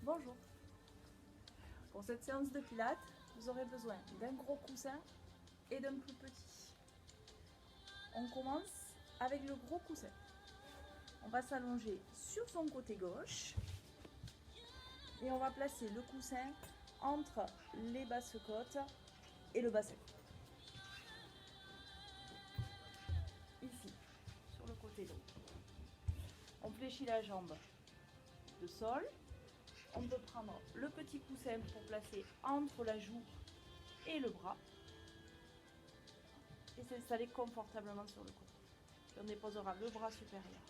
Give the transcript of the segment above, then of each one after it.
Bonjour. Pour cette séance de pilates, vous aurez besoin d'un gros coussin et d'un plus petit. On commence avec le gros coussin. On va s'allonger sur son côté gauche et on va placer le coussin entre les basses côtes et le bassin. Ici, sur le côté droit. On fléchit la jambe de sol. On peut prendre le petit coussin pour placer entre la joue et le bras et s'installer confortablement sur le côté. Puis on déposera le bras supérieur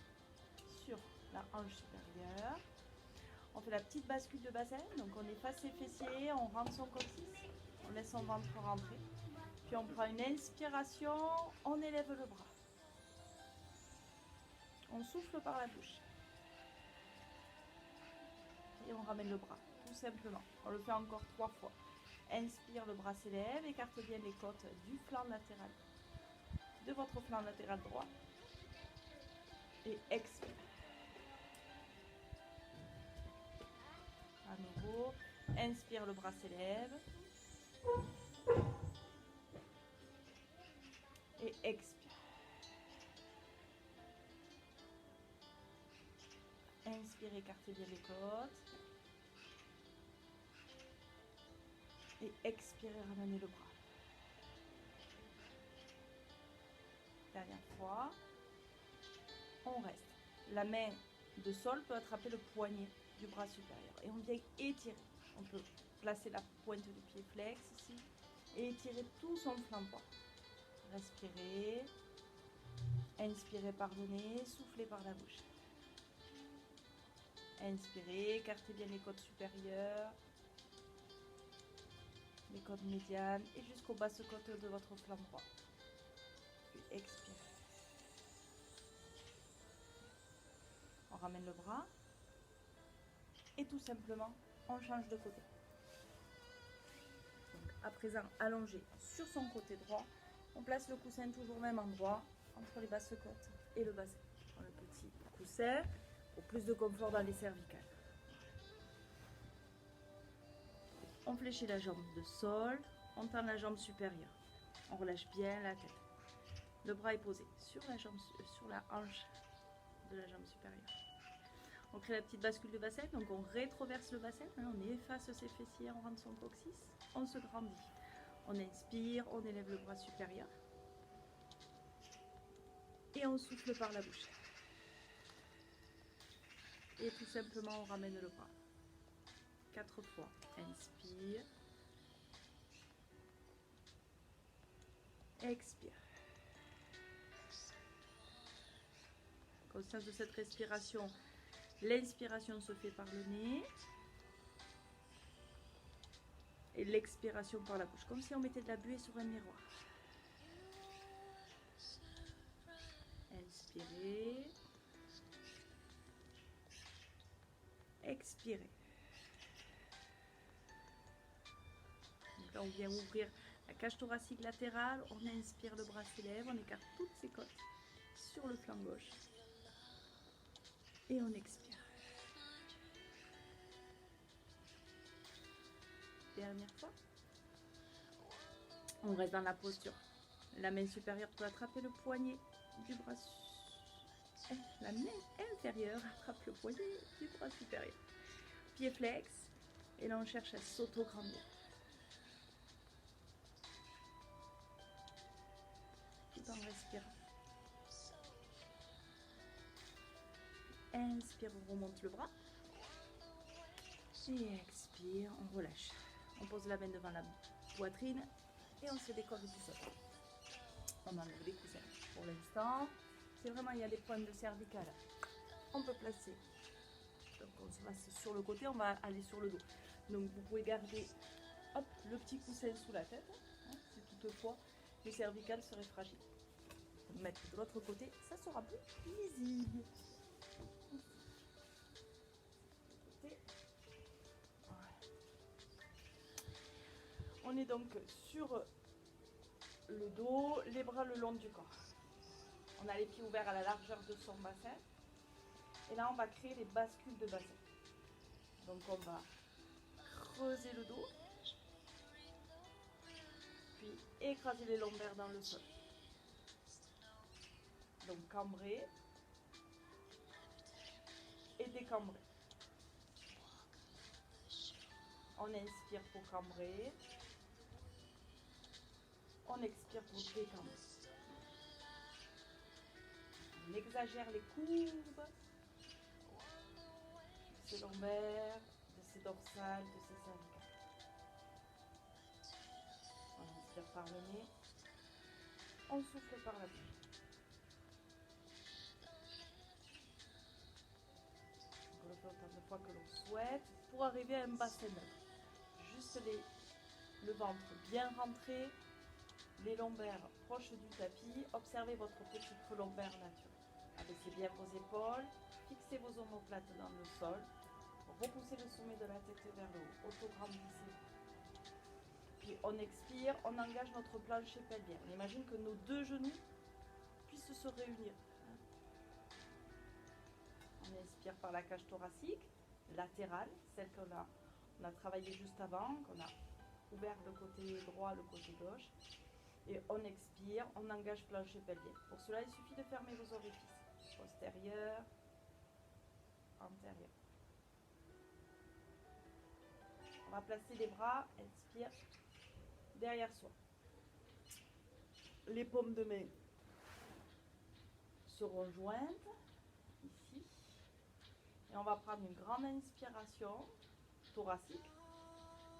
sur la hanche supérieure. On fait la petite bascule de bassin, donc on efface ses fessiers, on rentre son coccyx, on laisse son ventre rentrer. Puis on prend une inspiration, on élève le bras. On souffle par la bouche. Et on ramène le bras, tout simplement. On le fait encore 3 fois. Inspire, le bras s'élève, écarte bien les côtes du flanc latéral, de votre flanc latéral droit. Et expire. À nouveau, inspire, le bras s'élève. Et expire. Inspire, écartez bien les côtes. Et expirez, ramenez le bras. Dernière fois. On reste. La main de sol peut attraper le poignet du bras supérieur. Et on vient étirer. On peut placer la pointe du pied flex ici. Et étirer tout son flanc droit. Respirez. Inspirez par le nez. Soufflez par la bouche. Inspirez. Écartez bien les côtes supérieures. Les côtes médianes. Et jusqu'aux basses côtes de votre flanc droit. Puis expirez. On ramène le bras. Et tout simplement, on change de côté. Donc, à présent, allongé sur son côté droit, on place le coussin toujours au même endroit, entre les basses côtes et le bassin. Le petit coussin pour plus de confort dans les cervicales. On fléchit la jambe de sol, on tend la jambe supérieure. On relâche bien la tête. Le bras est posé sur la hanche de la jambe supérieure. On crée la petite bascule de bassin, donc on rétroverse le bassin, on efface ses fessiers, on rentre son coccyx, on se grandit. On inspire, on élève le bras supérieur et on souffle par la bouche. Et tout simplement, on ramène le bras. 4 fois. Inspire. Expire. Conscience de cette respiration. L'inspiration se fait par le nez. Et l'expiration par la bouche. Comme si on mettait de la buée sur un miroir. Inspirez. Expirez. Donc là, on vient ouvrir la cage thoracique latérale. On inspire, le bras s'élève. On écarte toutes ses côtes sur le flanc gauche. Et on expire. Dernière fois. On reste dans la posture. La main supérieure peut attraper le poignet du bras. La main inférieure attrape le poignet du bras supérieur. Pied flex. Et là, on cherche à s'auto-grandir. Tout en respirant. Inspire, on remonte le bras. Et expire, on relâche. On pose la main devant la poitrine et on se décolle du sol. On enlève les coussins. Pour l'instant, c'est vraiment, il y a des pointes de cervicales. On peut placer. Donc on se passe sur le côté, on va aller sur le dos. Donc vous pouvez garder hop, le petit coussin sous la tête, hein, si toutefois les cervicales seraient fragiles. Mettre de l'autre côté, ça sera plus visible. On est donc sur le dos, les bras le long du corps. On a les pieds ouverts à la largeur de son bassin. Et là, on va créer les bascules de bassin. Donc on va creuser le dos, puis écraser les lombaires dans le sol. Donc cambrer et décambrer. On inspire pour cambrer, on expire pour décambrer. On exagère les courbes de ces lombaires, de ces dorsales, de ces cervicales. On inspire par le nez, on souffle par la bouche. On le fait autant de fois que l'on souhaite pour arriver à un bassin neutre. Juste le ventre bien rentré, les lombaires proches du tapis. Observez votre petit creux lombaire naturel. Abaissez bien vos épaules, fixez vos omoplates dans le sol, repoussez le sommet de la tête vers le haut, auto-grandissez. Puis on expire, on engage notre plancher pelvien. On imagine que nos deux genoux puissent se réunir. On inspire par la cage thoracique, latérale, celle qu'on a travaillé juste avant, qu'on a ouvert le côté droit, le côté gauche. Et on expire, on engage plancher pelvien. Pour cela, il suffit de fermer vos orifices. Postérieur, antérieur. On va placer les bras, inspire, derrière soi. Les paumes de main seront jointes, ici. Et on va prendre une grande inspiration thoracique,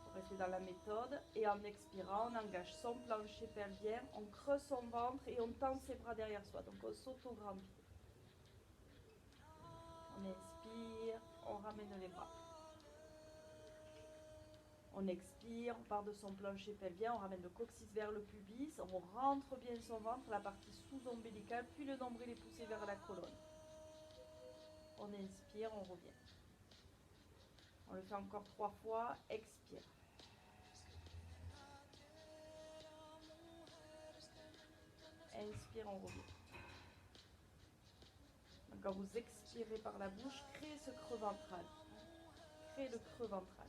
pour rester dans la méthode. Et en expirant, on engage son plancher pelvien, on creuse son ventre et on tend ses bras derrière soi. Donc on s'auto-grandit. On inspire, on ramène les bras. On expire, on part de son plancher pelvien, on ramène le coccyx vers le pubis, on rentre bien son ventre, la partie sous-ombilicale, puis le nombril est poussé vers la colonne. On inspire, on revient. On le fait encore 3 fois, expire. Inspire, on revient. Donc quand vous expirez par la bouche, créez ce creux ventral. Créez le creux ventral.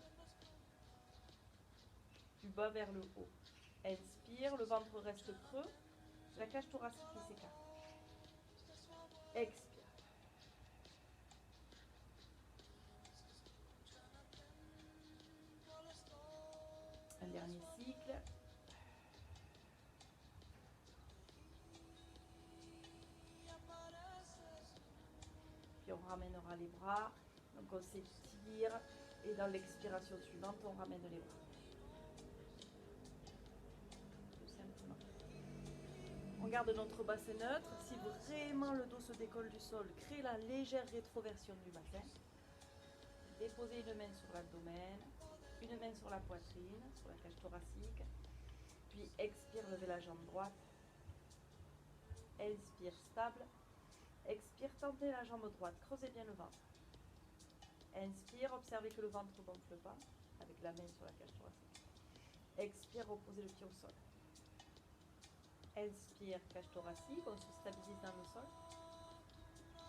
Du bas vers le haut. Inspire, le ventre reste creux. C'est la cage thoracique qui s'écarte. Expire. Un dernier cycle. Puis on ramènera les bras. Donc on s'étire. Et dans l'expiration suivante, on ramène les bras. Tout simplement. On garde notre bassin neutre. Si vraiment le dos se décolle du sol, créez la légère rétroversion du bassin. Déposez une main sur l'abdomen, une main sur la poitrine, sur la cage thoracique. Puis expire, levez la jambe droite. Inspire, stable. Expire, tendez la jambe droite, creusez bien le ventre. Inspire, observez que le ventre ne gonfle pas, avec la main sur la cage thoracique. Expire, reposez le pied au sol. Inspire, cage thoracique, on se stabilise dans le sol.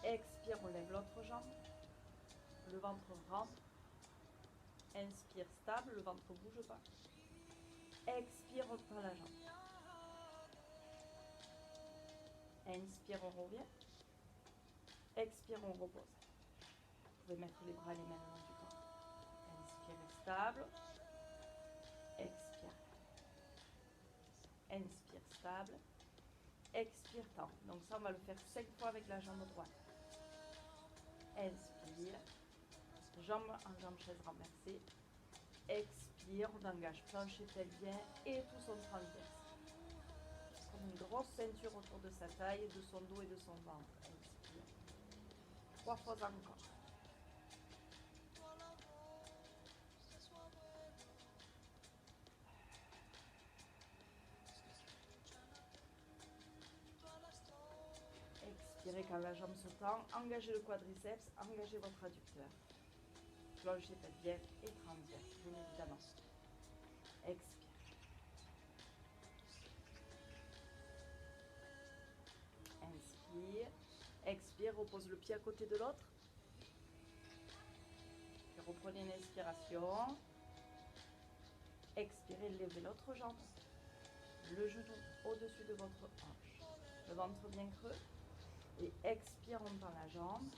Expire, on lève l'autre jambe. Le ventre rentre. Inspire, stable, le ventre ne bouge pas. Expire, on tend la jambe. Inspire, on revient. Expire, on repose. Vous pouvez mettre les bras et les mains le long du corps. Inspire, stable. Expire. Inspire, stable. Expire, tend. Donc ça, on va le faire 5 fois avec la jambe droite. Inspire. Jambe en jambe chaise renversée. Expire, on engage plancher pelvien et tout son transverse. Comme une grosse ceinture autour de sa taille, de son dos et de son ventre. Inspire. 3 fois encore. Expirez quand la jambe se tend. Engagez le quadriceps, engagez votre adducteur. Plancher pelvien et transverse, bien évidemment. Expire. Inspire. Expire, repose le pied à côté de l'autre. Puis reprenez une inspiration. Expirez, levez l'autre jambe. Le genou au-dessus de votre hanche. Le ventre bien creux. Et expire, on tend la jambe.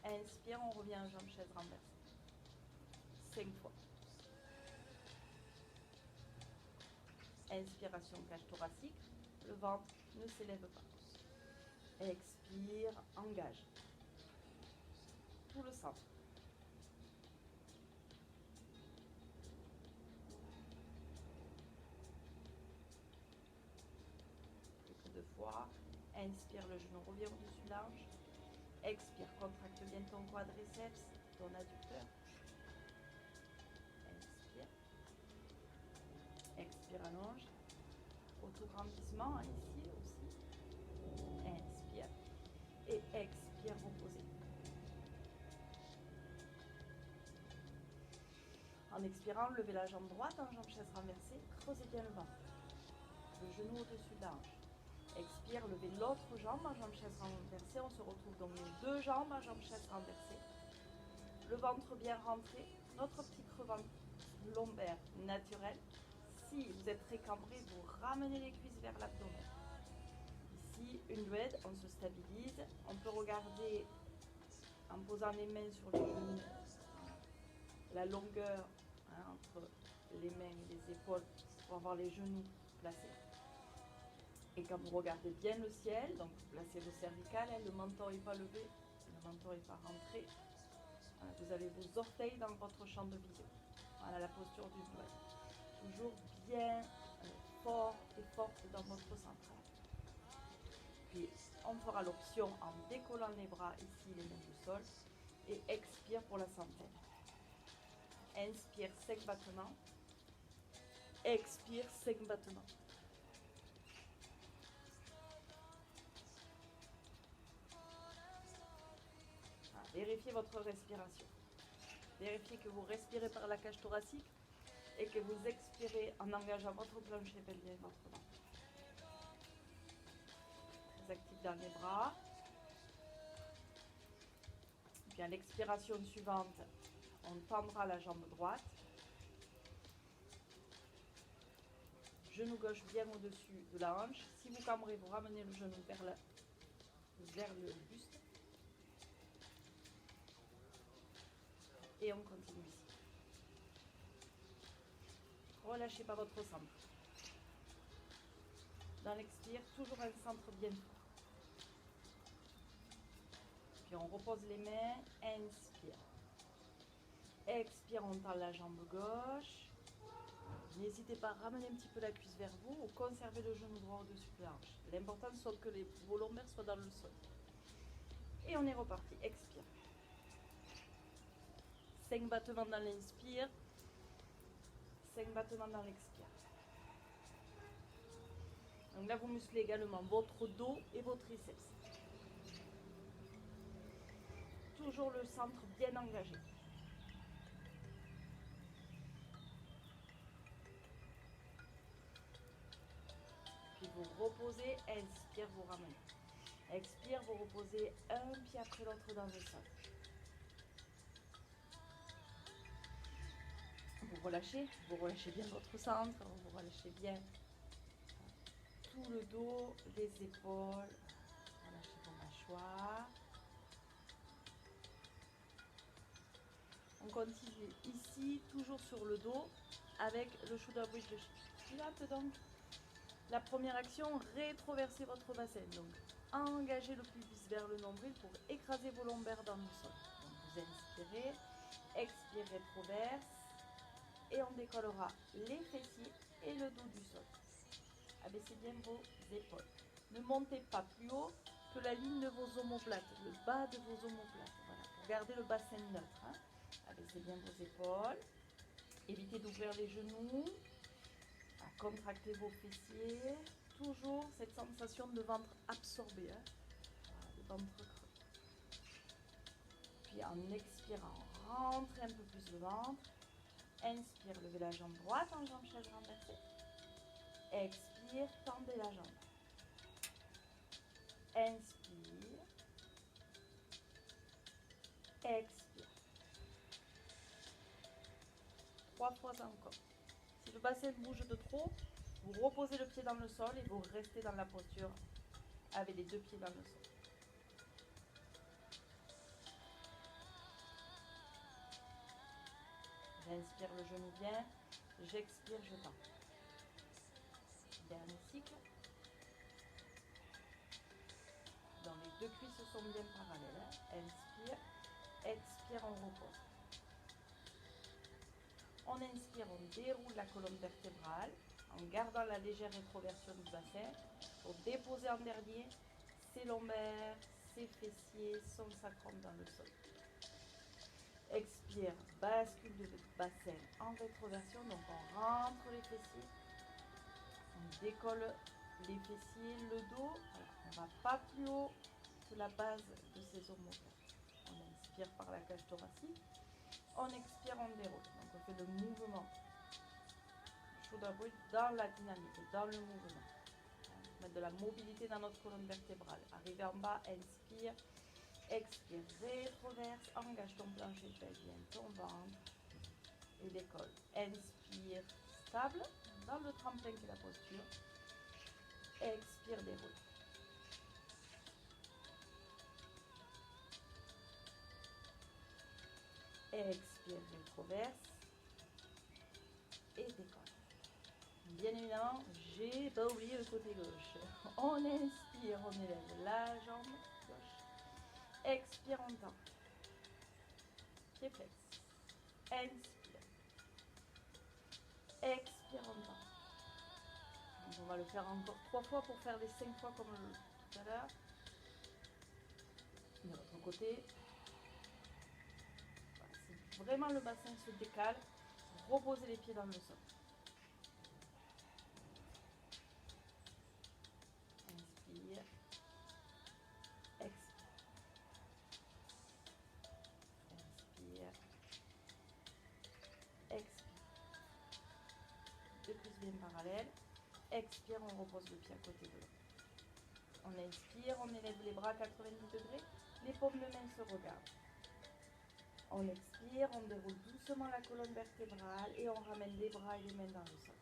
Inspire, on revient en jambe chaise renversée. 5 fois. Inspiration, cage thoracique. Le ventre ne s'élève pas. Expire, engage. Tout le centre. Plus que 2 fois. Inspire, le genou revient au-dessus de l'hanche. Expire, contracte bien ton quadriceps, ton adducteur. Inspire. Expire, allonge. Autograndissement, ici aussi. Inspire. Et expire, reposez. En expirant, levez la jambe droite en jambe chaise renversée. Creusez bien le ventre. Le genou au-dessus de la hanche. Expire, levez l'autre jambe en jambe chaise renversée. On se retrouve donc les deux jambes en jambe chaise renversée. Le ventre bien rentré. Notre petit creux lombaire naturel. Si vous êtes récambré, vous ramenez les cuisses vers l'abdomen. Ici, une bled, on se stabilise. On peut regarder en posant les mains sur les genoux, la longueur entre les mains et les épaules pour avoir les genoux placés. Et quand vous regardez bien le ciel, donc vous placez le cervical, le menton n'est pas levé, le menton n'est pas rentré. Voilà, vous avez vos orteils dans votre champ de vision. Voilà la posture du bled. Toujours bien fort et forte dans votre centrale. Puis on fera l'option en décollant les bras ici, les mains du sol, et expire pour la centaine. Inspire 5 battements. Expire 5 battements. Voilà, vérifiez votre respiration. Vérifiez que vous respirez par la cage thoracique et que vous expirez en engageant votre plancher pelvien et votre ventre. Très actif dans les bras. Puis à l'expiration suivante, on tendra la jambe droite. Genou gauche bien au-dessus de la hanche. Si vous cambrez, vous ramenez le genou vers le buste. Et on continue ici. Relâchez pas votre centre. Dans l'expire, toujours un centre bien fort. Puis on repose les mains, inspire. Expire, on tend la jambe gauche. N'hésitez pas à ramener un petit peu la cuisse vers vous ou conserver le genou droit au-dessus de la hanche. L'important c'est que vos lombaires soient dans le sol. Et on est reparti, expire. 5 battements dans l'inspire, 5 battements dans l'expire. Donc là, vous musclez également votre dos et vos triceps. Toujours le centre bien engagé. Puis vous reposez, inspire, vous ramenez. Expire, vous reposez un pied après l'autre dans le sol. Vous relâchez bien votre centre, vous relâchez bien tout le dos, les épaules, relâchez vos mâchoires. On continue ici, toujours sur le dos, avec le shoulder bridge de Pilates. Donc, la première action, rétroversez votre bassin. Donc, engagez le pubis vers le nombril pour écraser vos lombaires dans le sol. Donc, vous inspirez, expirez, rétroverse. Et on décollera les fessiers et le dos du sol. Abaissez bien vos épaules. Ne montez pas plus haut que la ligne de vos omoplates, le bas de vos omoplates. Voilà, pour garder le bassin neutre. Abaissez bien vos épaules. Évitez d'ouvrir les genoux. Contractez vos fessiers. Toujours cette sensation de ventre absorbé. Voilà, le ventre creux. Puis en expirant, rentrez un peu plus le ventre. Inspire, levez la jambe droite en jambe chaise renversée. Expire, tendez la jambe. Inspire. Expire. 3 fois encore. Si le bassin bouge de trop, vous reposez le pied dans le sol et vous restez dans la posture avec les 2 pieds dans le sol. J'inspire, le genou vient. J'expire, je tends. Dernier cycle. Donc les 2 cuisses sont bien parallèles. Inspire, expire, on repose. On inspire, on déroule la colonne vertébrale en gardant la légère rétroversion du bassin pour déposer en dernier ses lombaires, ses fessiers, son sacrum dans le sol. Expire, bascule de bassin en rétroversion, donc on rentre les fessiers, on décolle les fessiers, le dos, voilà, on ne va pas plus haut que la base de ses omoplates. On inspire par la cage thoracique, on expire, on déroule, donc on fait le mouvement shoulder breath dans la dynamique, dans le mouvement. Mettre de la mobilité dans notre colonne vertébrale. Arriver en bas, inspire, expire, rétroverse, engage ton plancher pelvien, ton ventre et décolle. Inspire, stable, dans le tremplin qui est la posture. Expire, déroule. Expire, rétroverse et décolle. Bien évidemment, j'ai pas oublié le côté gauche. On inspire, on élève la jambe gauche. Expire, on tend. Pied flex. Inspire. Expire, on tend. Donc on va le faire encore 3 fois pour faire les 5 fois comme tout à l'heure. De l'autre côté. Voilà, si vraiment le bassin se décale, reposez les pieds dans le sol. Inspire. Expire. Inspire. Expire. 2 cuisses bien parallèles. Expire, on repose le pied à côté de l'autre. On inspire, on élève les bras à 90 degrés. Les paumes de main se regardent. On expire, on déroule doucement la colonne vertébrale et on ramène les bras et les mains dans le sol.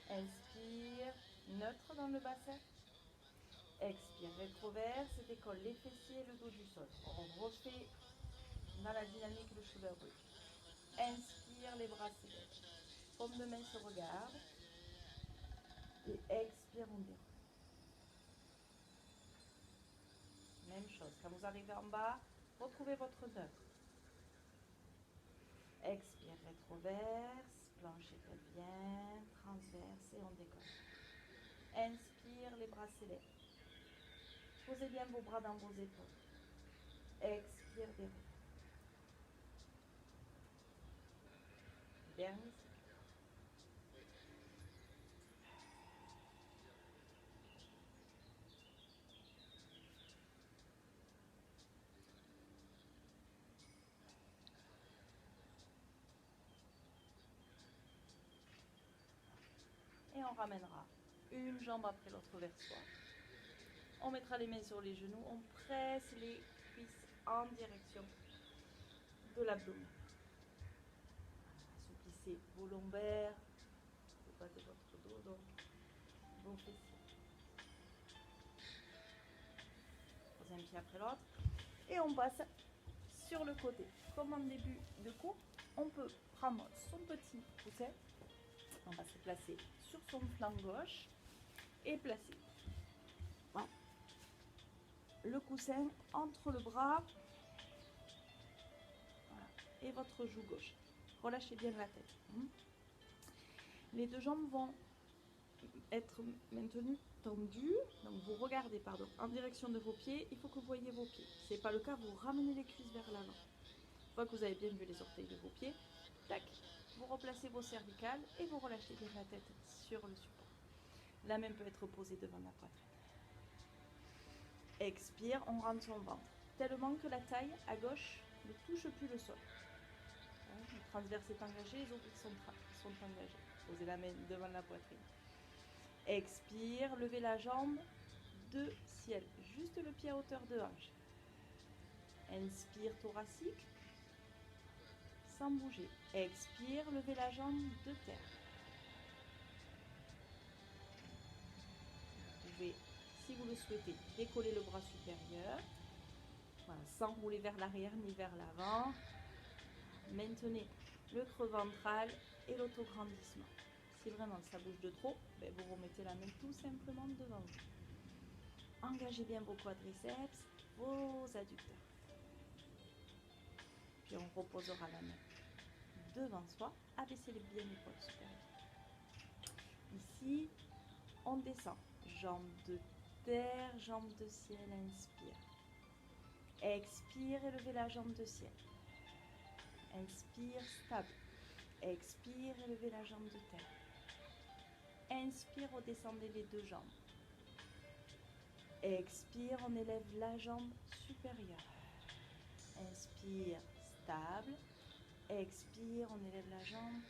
Inspire, neutre dans le bassin. Expire, rétroverse et décolle les fessiers et le dos du sol. On refait dans la dynamique le shoulder breath. Inspire, les bras s'élèvent. Paume de main se regarde. Et expire, on déroule. Même chose, quand vous arrivez en bas, retrouvez votre neutre. Expire, rétroverse, plancher pelvien, transverse et on décolle. Inspire, les bras s'élèvent. Posez bien vos bras dans vos épaules. Expire, déroule. Dernier cycle. Et on ramènera une jambe après l'autre vers soi. On mettra les mains sur les genoux, on presse les cuisses en direction de l'abdomen. Assouplissez vos lombaires, le bas de votre dos, donc vos fessiers. Posez un pied après l'autre et on passe sur le côté. Comme en début de cours, on peut prendre son petit coussin, on va se placer sur son flanc gauche et placer le coussin entre le bras et votre joue gauche. Relâchez bien la tête. Les 2 jambes vont être maintenues tendues. Donc vous regardez en direction de vos pieds. Il faut que vous voyez vos pieds. Si ce n'est pas le cas, vous ramenez les cuisses vers l'avant. Une fois que vous avez bien vu les orteils de vos pieds, tac, vous replacez vos cervicales et vous relâchez bien la tête sur le support. La main peut être posée devant la poitrine. Expire, on rentre son ventre. Tellement que la taille à gauche ne touche plus le sol. Le transverse est engagé, les obliques sont engagés. Posez la main devant la poitrine. Expire, levez la jambe de ciel. Juste le pied à hauteur de hanche. Inspire thoracique, sans bouger. Expire, levez la jambe de terre. Vous pouvez, si vous le souhaitez, décoller le bras supérieur. Voilà, sans rouler vers l'arrière ni vers l'avant. Maintenez le creux ventral et l'autograndissement. Si vraiment ça bouge de trop, vous remettez la main tout simplement devant vous. Engagez bien vos quadriceps, vos adducteurs. Puis on reposera la main devant soi, abaissez bien l'épaule supérieure. Ici, on descend. Jambes de terre, jambes de ciel, inspire. Expire, élevez la jambe de ciel. Inspire, stable. Expire, élevez la jambe de terre. Inspire, redescendez les deux jambes. Expire, on élève la jambe supérieure. Inspire, stable. Expire, on élève la jambe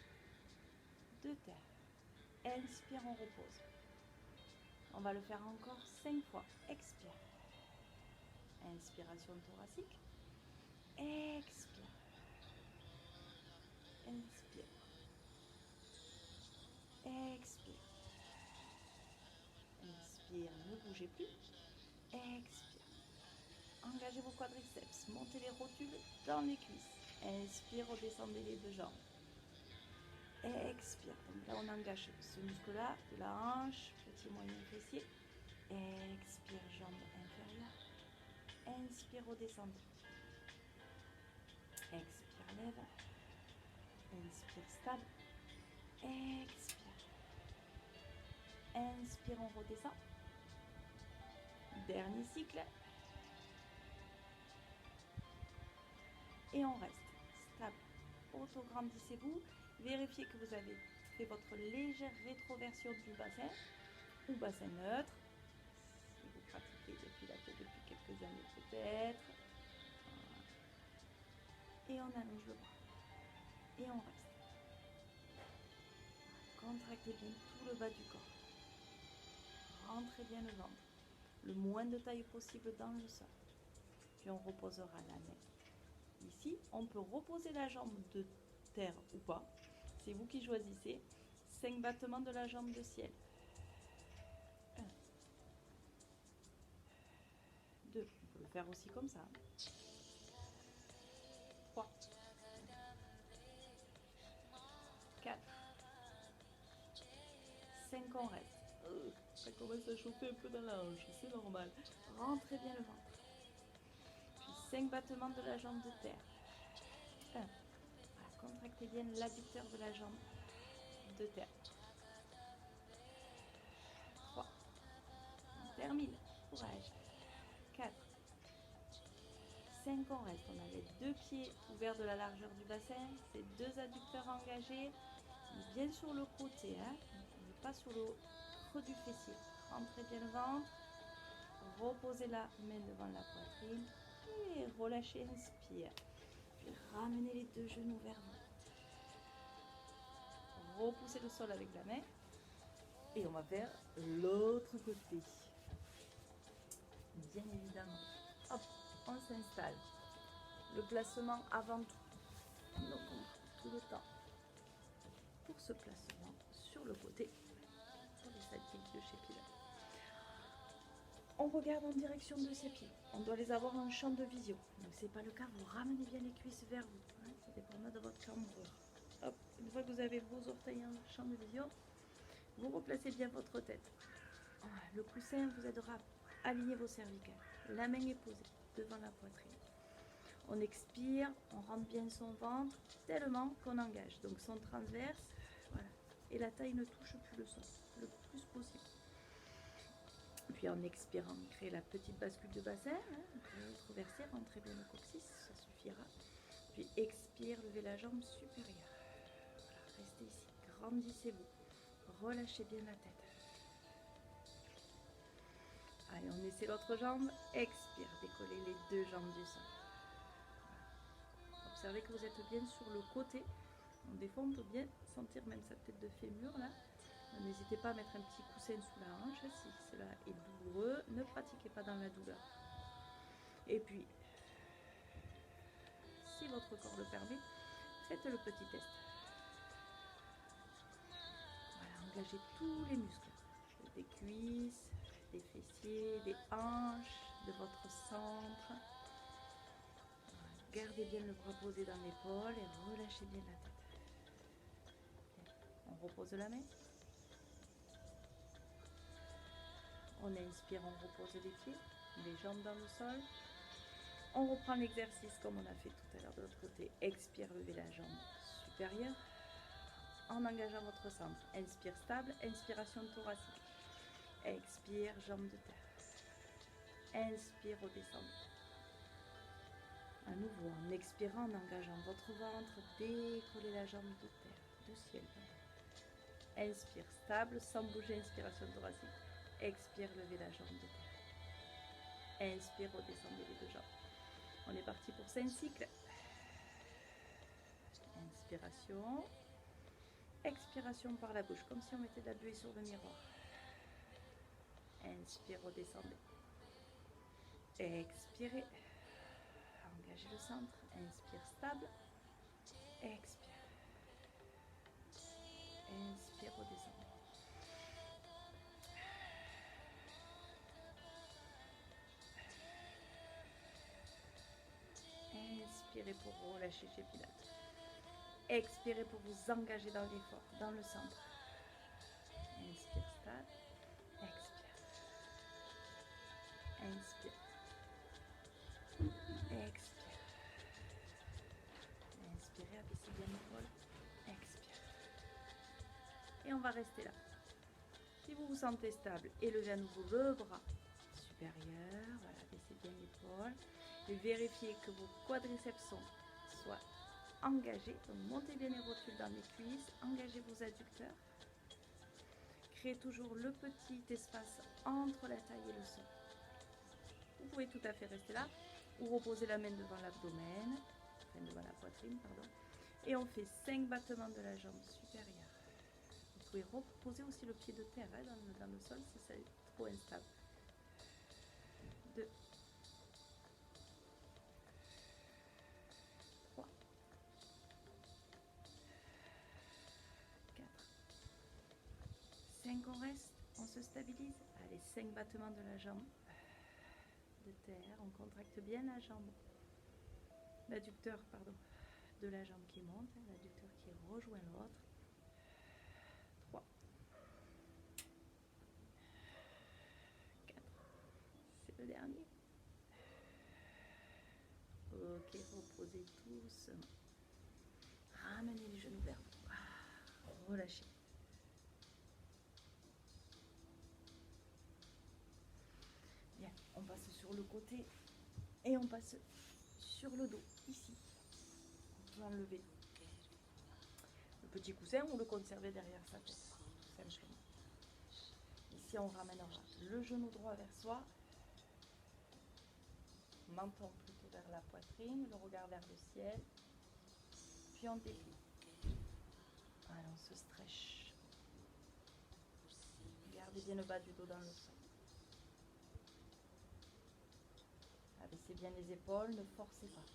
de terre. Inspire, on repose. On va le faire encore 5 fois. Expire. Inspiration thoracique. Expire. Inspire. Expire. Inspire, ne bougez plus. Expire. Engagez vos quadriceps. Montez les rotules dans les cuisses. Inspire, redescendez les deux jambes. Expire. Donc là, on engage ce muscle-là, de la hanche, petit moyen fessier. Expire, jambe inférieure. Inspire, redescendez. Expire, lève. Inspire, stable. Expire. Inspire, on redescend. Dernier cycle. Et on reste stable. Autograndissez-vous. Vérifiez que vous avez fait votre légère rétroversion du bassin ou bassin neutre. Si vous pratiquez depuis quelques années peut-être. Et on allonge le bras. Et on reste. Contractez bien tout le bas du corps. Rentrez bien le ventre. Le moins de taille possible dans le sol. Puis on reposera la main. Ici, on peut reposer la jambe de terre ou pas. C'est vous qui choisissez. 5 battements de la jambe de ciel. 1, 2, on peut le faire aussi comme ça. 3, 4, 5, on reste. Ça commence à chauffer un peu dans la hanche, c'est normal. Rentrez bien le ventre. Puis 5 battements de la jambe de terre. 1. Voilà, contractez bien l'adducteur de la jambe de terre. 3. On termine. Courage. 4. 5, on reste. On a les 2 pieds ouverts de la largeur du bassin. Ces 2 adducteurs engagés. Bien sur le côté, hein. Pas sur le creux du fessier. Rentrez bien le ventre. Reposez la main devant la poitrine. Et relâchez, inspire. Puis ramenez les 2 genoux vers vous. Repoussez le sol avec la main. Et on va faire l'autre côté. Bien évidemment. Hop, on s'installe. Le placement avant tout. Donc on tout le temps pour ce placement sur le côté pour les sidekicks de chez Pilates. On regarde en direction de ses pieds. On doit les avoir en champ de vision. Donc c'est pas le cas, vous ramenez bien les cuisses vers vous. Ça dépendra de votre cambrure. Hop, une fois que vous avez vos orteils en champ de vision, vous replacez bien votre tête. Le coussin vous aidera à aligner vos cervicales. La main est posée devant la poitrine. On expire, on rentre bien son ventre tellement qu'on engage. Donc son transverse, voilà. Et la taille ne touche plus le sol, le plus possible. Puis en expirant, créez la petite bascule de bassin. Rétroversez, rentrez bien le coccyx, ça suffira. Puis expire, levez la jambe supérieure. Voilà, restez ici, grandissez-vous. Relâchez bien la tête. Allez, on essaie l'autre jambe. Expire, décollez les 2 jambes du sol. Voilà. Observez que vous êtes bien sur le côté. Donc, des fois, on peut bien sentir même sa tête de fémur là. N'hésitez pas à mettre un petit coussin sous la hanche si cela est douloureux. Ne pratiquez pas dans la douleur. Et puis, si votre corps le permet, faites le petit test. Voilà, engagez tous les muscles, des cuisses, des fessiers, des hanches, de votre centre. Voilà, gardez bien le bras posé dans l'épaule et relâchez bien la tête. Bien. On repose la main. On inspire, on repose les pieds, les jambes dans le sol. On reprend l'exercice comme on a fait tout à l'heure de l'autre côté. Expire, levez la jambe supérieure en engageant votre centre. Inspire stable, inspiration thoracique. Expire, jambe de terre. Inspire, redescendez. À nouveau, en expirant, en engageant votre ventre, décollez la jambe de terre, du ciel. Inspire stable, sans bouger, inspiration thoracique. Expire, levez la jambe de terre. Inspire, redescendez les deux jambes. On est parti pour 5 cycles. Inspiration. Expiration par la bouche, comme si on mettait de la buée sur le miroir. Inspire, redescendez. Expirez. Engagez le centre. Inspire stable. Expire. Inspire, redescendez. Inspirez pour relâcher chez Pilates. Expirez pour vous engager dans l'effort, dans le centre. Inspire stable. Expire. Inspire. Expire. Inspirez, abaissez bien l'épaule. Expire. Et on va rester là. Si vous vous sentez stable, élevez à nouveau le bras supérieur. Voilà, abaissez bien l'épaule. Et vérifiez que vos quadriceps soient engagés. Donc montez bien les rotules dans les cuisses. Engagez vos adducteurs. Créez toujours le petit espace entre la taille et le sol. Vous pouvez tout à fait rester là ou reposer la main devant l'abdomen, enfin devant la poitrine, pardon. Et on fait 5 battements de la jambe supérieure. Vous pouvez reposer aussi le pied de terre dans le sol si c'est trop instable. 2, 3, 4, 5, on reste, on se stabilise. Allez, 5 battements de la jambe de terre, on contracte bien la jambe, l'adducteur, pardon, de la jambe qui monte, l'adducteur qui rejoint l'autre. 3, 4, c'est le dernier. Ok, reposez doucement. Ramenez les genoux vers vous. Relâchez. Bien, on passe sur le côté et on passe sur le dos, ici. On peut enlever le petit coussin ou le conserver derrière sa tête, tout simplement. Ici, on ramènera le genou droit vers soi, menton plutôt vers la poitrine, le regard vers le ciel, puis on déplie. Allez, on se stretch. Gardez bien le bas du dos dans le sol. Abaissez bien les épaules, ne forcez pas.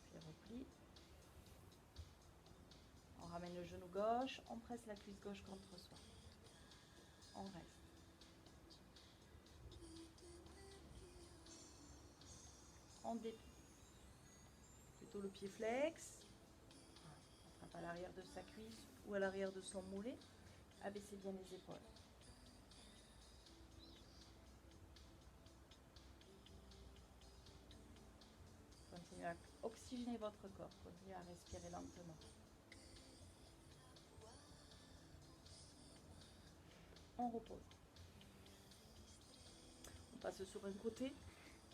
Puis repli. On ramène le genou gauche, on presse la cuisse gauche contre soi. On reste. On déplie. Plutôt le pied flex. On frappe à l'arrière de sa cuisse ou à l'arrière de son mollet. Abaissez bien les épaules. Continuez à oxygéner votre corps. Continuez à respirer lentement. On repose. On passe sur un côté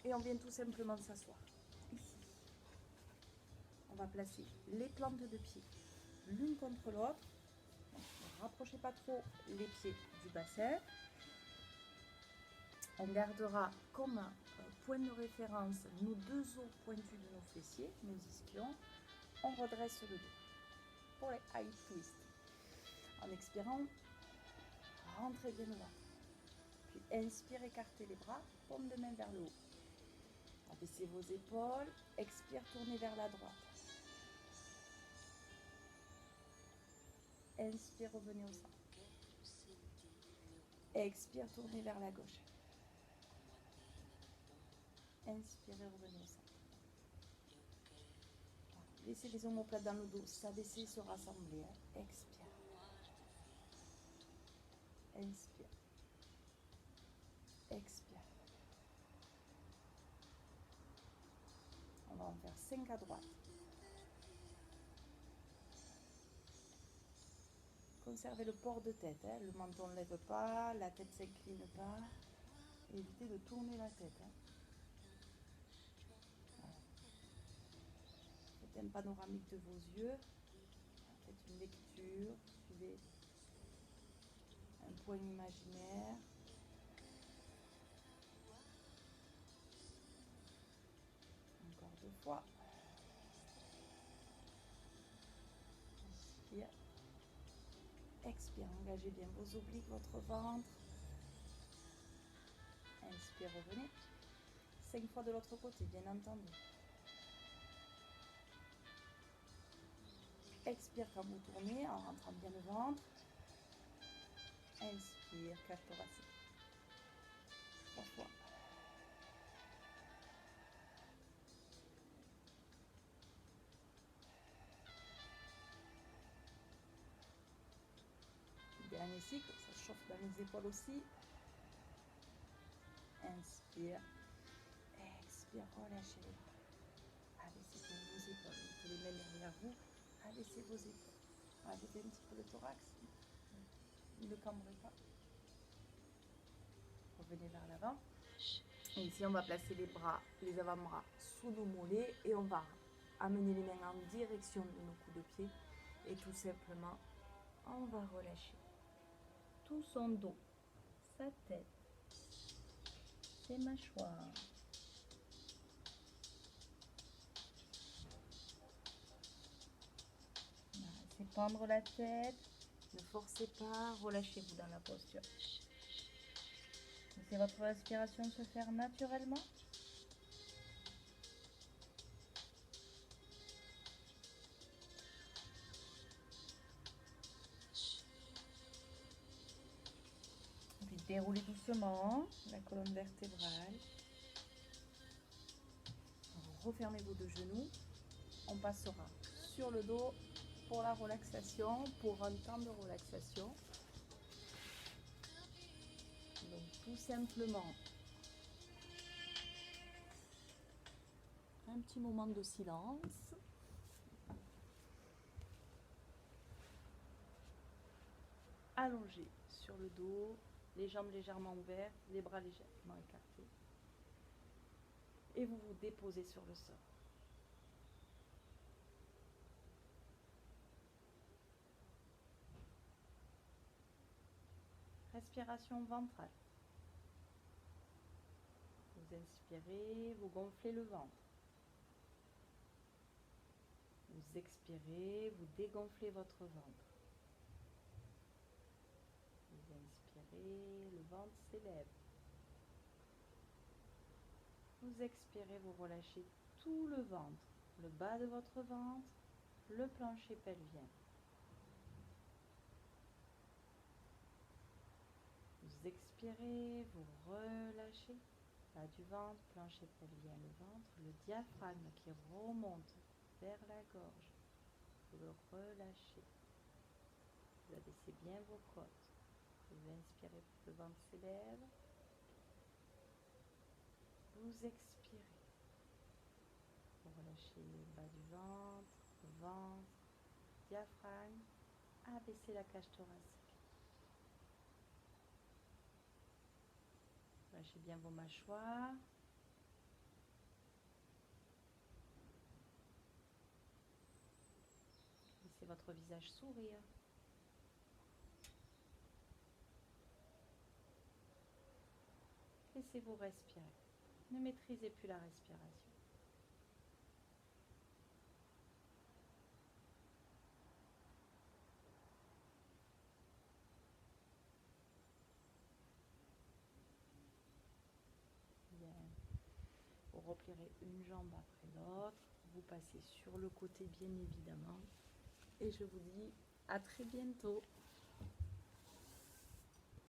et on vient tout simplement s'asseoir. Ici. On va placer les plantes de pied l'une contre l'autre. Ne rapprochez pas trop les pieds du bassin. On gardera comme point de référence nos 2 os pointus de nos fessiers, nos ischions. On redresse le dos pour les high twists. En expirant, rentrez bien le ventre. Puis inspire, écartez les bras, paume de main vers le haut. Abaissez vos épaules. Expire, tournez vers la droite. Inspire, revenez au centre. Expire, tournez vers la gauche. Inspirez, revenez au centre. Laissez les omoplates dans le dos, s'abaisser, se rassembler. Expire. Inspire. Expire. On va en faire 5 à droite. Conservez le port de tête. Le menton ne lève pas, la tête ne s'incline pas. Évitez de tourner la tête. Voilà. Faites un panoramique de vos yeux. Faites une lecture. Suivez un point imaginaire. Encore 2 fois. Inspire. Expire. Engagez bien vos obliques, votre ventre. Inspire, revenez. 5 fois de l'autre côté, bien entendu. Expire quand vous tournez en rentrant bien le ventre. Inspire, cage thoracique. 3 fois. Dernier cycle, ça chauffe dans les épaules aussi. Inspire. Expire, relâchez les bras. Abaissez bien vos épaules. Mettez les mains derrière vous. Abaissez vos épaules. Rajoutez un petit peu le thorax. Ne cambrez pas. Revenez vers l'avant. Et ici, on va placer les bras, les avant-bras sous nos mollets et on va amener les mains en direction de nos coups de pied. Et tout simplement, on va relâcher tout son dos, sa tête, ses mâchoires. Pendre la tête, ne forcez pas, relâchez-vous dans la posture. Laissez votre respiration se faire naturellement. Puis déroulez doucement la colonne vertébrale. Vous refermez vos 2 genoux. On passera sur le dos pour la relaxation, pour un temps de relaxation. Donc tout simplement, un petit moment de silence. Allongé sur le dos, les jambes légèrement ouvertes, les bras légèrement écartés. Et vous vous déposez sur le sol. Respiration ventrale. Vous inspirez, vous gonflez le ventre. Vous expirez, vous dégonflez votre ventre. Vous inspirez, le ventre s'élève. Vous expirez, vous relâchez tout le ventre, le bas de votre ventre, le plancher pelvien. Vous expirez, vous relâchez, bas du ventre, plancher pelvien, le ventre, le diaphragme qui remonte vers la gorge. Vous le relâchez. Vous abaissez bien vos côtes. Vous inspirez, le ventre s'élève. Vous expirez. Vous relâchez le bas du ventre, diaphragme. Abaissez la cage thoracique. Lâchez bien vos mâchoires. Laissez votre visage sourire. Laissez-vous respirer. Ne maîtrisez plus la respiration. Bien. Vous Vous replierez une jambe après l'autre. Vous passez sur le côté bien évidemment. Et je vous dis à très bientôt.